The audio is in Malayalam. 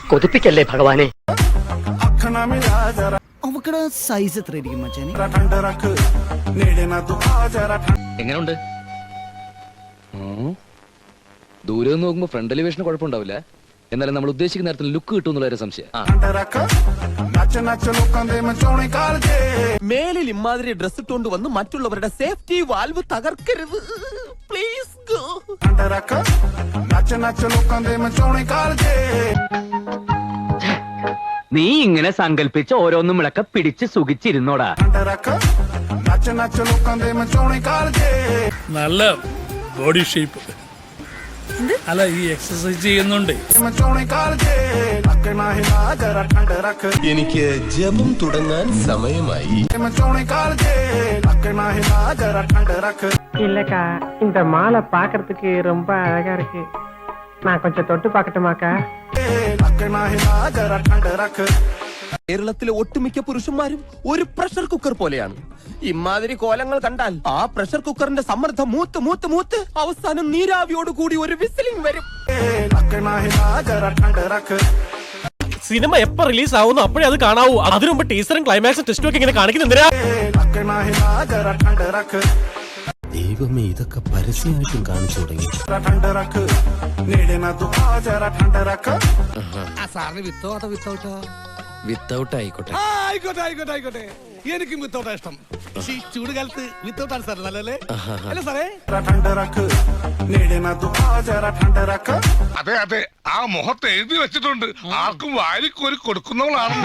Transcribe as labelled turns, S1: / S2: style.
S1: കൊതിപ്പിക്കല്ലേ ഭഗവാനെ.
S2: അവക്കടെ സൈസ് എത്രയായിരിക്കും മച്ചാനെ?
S3: എങ്ങനെയുണ്ട്? ദൂരെ നിന്ന് നോക്കുമ്പോ ഫ്രണ്ട് എലിവേഷന് കുഴപ്പമുണ്ടാവില്ല. എന്നാലും നമ്മൾ ഉദ്ദേശിക്കുന്ന നേരത്തിൽ ലുക്ക് കിട്ടും എന്നുള്ള സംശയം.
S4: മേലിൽ ഇമാതിരി ഡ്രസ് ഇട്ടുകൊണ്ട് വന്ന് മറ്റുള്ളവരുടെ സേഫ്റ്റി വാൽവ് തകർക്കരുത്. Please go.
S1: നീ ഇങ്ങനെ സങ്കല്പിച്ച് ഓരോന്നും വിളക്ക പിടിച്ച് സുഖിച്ചിരുന്നോടാ.
S5: നല്ല ബോഡി ഷേപ്പ്. അല്ല, ഈ എക്സസൈസ് ചെയ്യുന്നുണ്ട്.
S6: എനിക്ക് ജപം തുടങ്ങാൻ സമയമായി.
S7: இல்லக்கா, இந்த மாலை பாக்குறதுக்கு ரொம்ப அழகா இருக்கு. நான் கொஞ்சம் தொட்டு பார்க்கட்டுமாக்கா?
S4: കേരളത്തിലെ ഒട്ടുമിക്ക പുരുഷന്മാരും ഒരു പ്രഷർ കുക്കർ പോലെയാണ്. ഇമാതിരി കോലങ്ങൾ കണ്ടാൽ ആ പ്രഷർ കുക്കറിന്റെ സമ്മർദ്ദം മൂത്ത് മൂത്ത് മൂത്ത് അവസാനം നീരാവിയോട് കൂടി ഒരു വിസിലിംഗ് വരും.
S8: സിനിമ എപ്പോ റിലീസ് ആവുന്നു അപ്പോഴേ അത് കാണാവൂ. അതിനു മുമ്പ് ടീസറും ക്ലൈമാക്സും ടെസ്റ്റും ഒക്കെ ഇങ്ങനെ കാണിക്കുന്നെന്തിനാ?
S6: ദൈവമേ, ഇതൊക്കെ പരസ്യമായിട്ടും കാണിച്ചു തുടങ്ങി.
S3: വിത്തൗട്ട് ആയിക്കോട്ടെ.
S5: ആയിക്കോട്ടെ. എനിക്കും വിത്തൗട്ടാ ഇഷ്ടം. ഈ ചൂട് കാലത്ത് വിത്തൗട്ടാണ് സാർ നല്ലല്ലേ? അല്ല സാറേ?
S9: അതെ, ആ മുഖത്ത് എഴുതി വെച്ചിട്ടുണ്ട്, ആർക്കും വാരിക്കോരി കൊടുക്കുന്നവളാണ്.